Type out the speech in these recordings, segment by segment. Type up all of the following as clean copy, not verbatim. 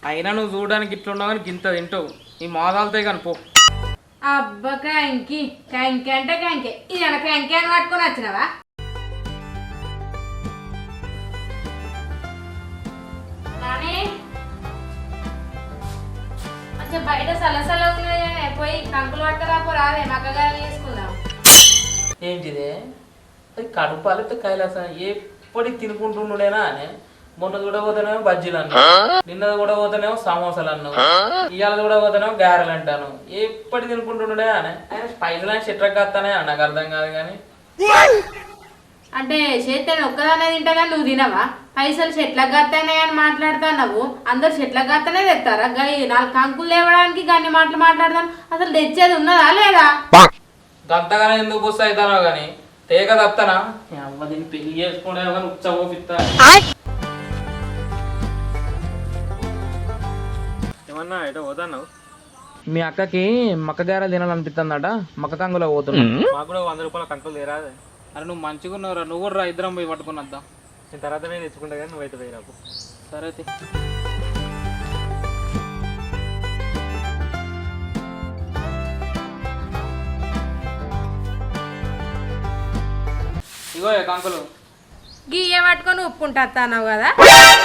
అయినా నువ్వు చూడడానికి ఇట్లున్నావు కానీ గింత తింటావు ఈ మోదాలతో కానీ పో. అబ్బా కాంకి కాంకి అంటే కాంకే ఇది అలా కాంకి అని పట్టుకొని వచ్చినవా? నాని కొంచెం బయట సలసల ఉన్నది పోయి కంకులు పట్టరాపో రావే మక్కగారు తీసుకుందాం. ఏంటిదే అది కడుపాలతో కైలాసం ఎప్పటికి తినుకుంటుండేనా అని. మొన్న కూడా పోతేనేమో బజ్జీలు అన్నావు, నిన్న కూడా పోతేనేమో సమోసాలు అన్నావు, ఇవాళ కూడా పోతేనేమో గారెలు అంటాను. ఎప్పటి తినుకుంటుండే అని ఆయన పైసలు అని చెట్లకు వస్తానే నాకు అర్థం కాదు. కానీ అంటే చేతిని ఒక్కదానే తింటా కానీ నువ్వు తినవా? పైసలు చెట్లకు గత్తానే అని మాట్లాడుతున్నావు. అందరు చెట్లకు గత్తనే తెస్తారా? నాలుగు కంకులు లేవడానికి గన్ని మాటలు మాట్లాడతాను. అసలు తెచ్చేది ఉన్నదా లేదా? గంతగానే ఎందుకు బుస్ అవుతానో కానీ తేక తప్తానా అమ్మ దీన్ని పెళ్లి చేసుకుంటే కానీ ఉచ్చపోపిస్తా. ఏమన్నా ఎటో పోతాన్నావు? మీ అక్కకి మక్క గారెలు తినాలనిపిస్తుందట, మక్క కంకులో పోతున్నా. మాకు కూడా 100 రూపాయల కంకులు తీరాదు. అరే నువ్వు మంచిగా ఉన్నావురా, నువ్వు కూడా ఇద్దరం పోయి పట్టుకుని వద్దాం. నేను తర్వాత నేను తెచ్చుకుంటా కానీ నువ్వైతే పోయి రాకు. సరే ఇగో కంకులు గియ్య పట్టుకొని ఉప్పుకుంటాన్నావు కదా.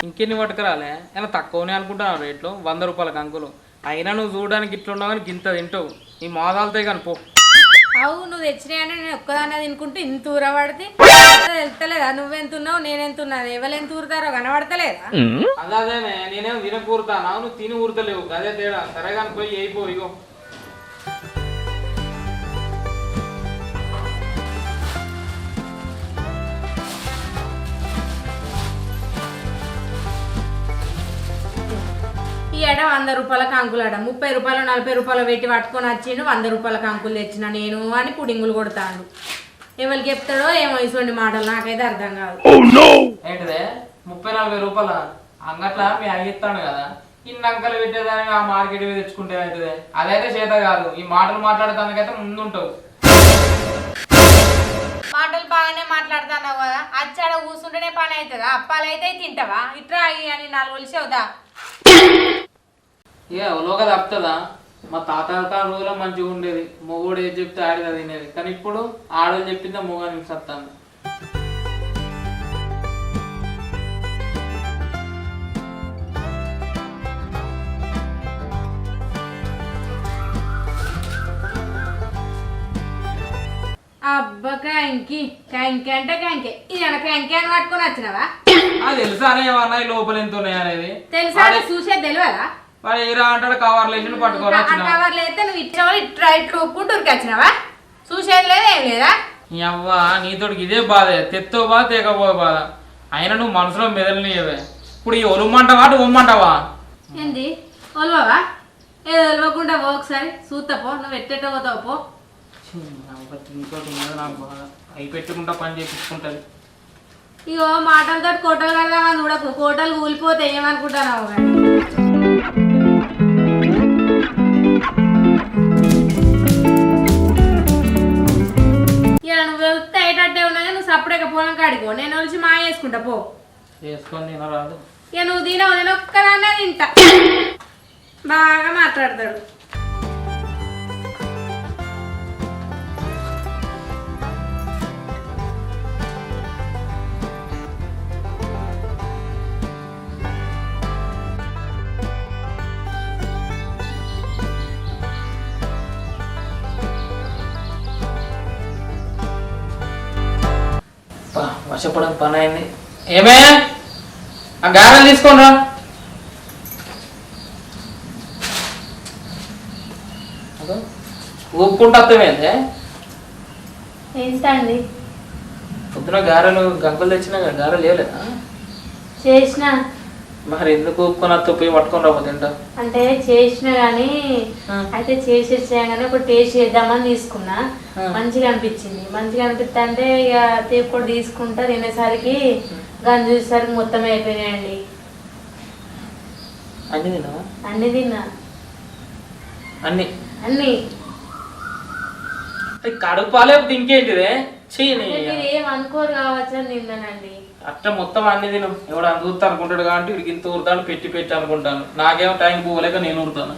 ఇంకెన్ని పట్టుకురాలే ఇలా తక్కువనే అనుకుంటున్నావు రేట్లు. 100 రూపాయల కంకులు అయినా నువ్వు చూడడానికి ఇట్లున్నావు కానీ గింత తింటావు ఈ మోదాలతో కానీ పో. అవు నువ్వు తెచ్చినాయని నేను ఒక్కదాన్నే తినుకుంటే ఇంత ఊర పడితే తెలుస్తలేదా? నువ్వెంతున్నావు నేనెంతున్నాను, ఎవరెంత ఊరుతారో కనబడతలేదా? అదేనే నేనేం తిన కూరుతానా, నువ్వు తిని ఊరుతలేవు అదే తేడా. సరే కానీ పోయి అయిపో. ఇగో ఈ ఏడ 100 రూపాయల కంకులు ఆడ 30 రూపాయలు 40 రూపాయలు పెట్టి పట్టుకొని వచ్చిండు. 100 రూపాయల కంకులు తెచ్చిన నేను అని పుడింగులు కొడతాడు. ఎవరికి చెప్తాడో ఏమో ఇటువంటి మాటలు నాకైతే అర్థం కాదు. ఏంటిదే 30-40 రూపాయల అంగట్లా మీ అయ్యిస్తాను కదా, ఇన్ని అంకలు పెట్టేదానికి ఆ మార్కెట్ తెచ్చుకుంటే అవుతుంది. అదైతే చేత కాదు. ఈ మాటలు మాట్లాడటానికైతే ముందుంటావు. మాటలు బాగానే మాట్లాడుతున్నావు కదా, అచ్చాడ కూర్చుంటేనే పని అవుతుందా? అప్పాలైతే తింటావా? ఇట్రా అని 4 ఒలిసేవుదా? ఇక లోగా తప్పుతుందా? మా తాత రోజులో మంచిగా ఉండేది, మొగోడు ఏది చెప్తే ఆడిదా తినేది. కానీ ఇప్పుడు ఆడలు చెప్పిందా మొగానికి సత్తాను. అబ్బా కాంకి కాంకి అంటే కాంకే ఇది అలా కాంకి అని పట్టుకొని వచ్చినవా? అది తెలుసా ఏమన్నా లోపల ఎంత ఉన్నాయి అనేది తెలుసా? చూసే తెలియదా? వాడు ఏరా అంటాడు కవర్లు వేసి పట్టుకోవాలి. కవర్లు అయితే నువ్వు ఇట్లా ఇట్లా ఉప్పుకుంటూ వచ్చినావా? చూసేది లేదా ఏం లేదా? అవ్వ నీతోడికి ఇదే బాధ, తెత్తో బాధ తేకపో బాధ. అయినా నువ్వు మనసులో మెదలనియవే. ఇప్పుడు ఈ ఒలుమంటావా అటు ఒమ్మంటావా? ఏంది ఒలవవా? ఏదో ఒలవకుండా పో ఒకసారి చూస్తాపో. నువ్వు ఎట్టెట్ట పోతావు పో. ఇంకోటి ఉన్నది నాకు బాధ. అవి పెట్టుకుంటా పని చేపించుకుంటుంది. ఇగో మాటలతో కోటలు కడదామని చూడకు, కోటలు కూలిపోతే ఏమనుకుంటున్నావు కానీ. ఇలా నువ్వు వెళ్తే అయ్యేటట్టే ఉన్నా కానీ నువ్వు సప్పుడేక పొలం కాడిపో. నేను వచ్చి మాయ వేసుకుంటా పో. వేసుకొని తినరాదు. ఇక నువ్వు తినవు, నేను ఒక్కదాన్నే తింటా. బాగా మాట్లాడతాడు. వర్షపడం పని అయింది. ఏమే ఆ గారెలు తీసుకోనరా. ఊపుకుంటా అర్థమైంది. ఎంత అండి? పొద్దున గారెలు గంకులు తెచ్చినా గారెలు లేలేదా? చేసిన. మరి ఎందుకు ఊపుకొని అత్త పోయి పట్టుకొని రాబోతు తింటా అంటే చేసిన గానీ అయితే చేసేసాగానే ఒక టేస్ట్ చేద్దామని తీసుకున్నా. మంచిగా అనిపించింది. మంచిగా అనిపిస్తా అంటే ఇక తీపుడు తీసుకుంటా. తినేసరికి గంజు చూసేసరికి మొత్తం అయిపోయినాయండి. అన్ని తిన్నావా? అన్ని తిన్నా. అన్ని అన్ని కడుపాలే ఇంకేంటిదే? ఏం అనుకోరు కావచ్చు అని తిన్నానండి. అట్ట మొత్తం అన్ని తిను. ఎవడు అంత ఊరుతా అనుకుంటాడు కాబట్టి వీడికి ఇంత ఊరుతాను పెట్టి పెట్టి అనుకుంటాను. నాకేమో టైం పోలేక నేను ఊరుతాను.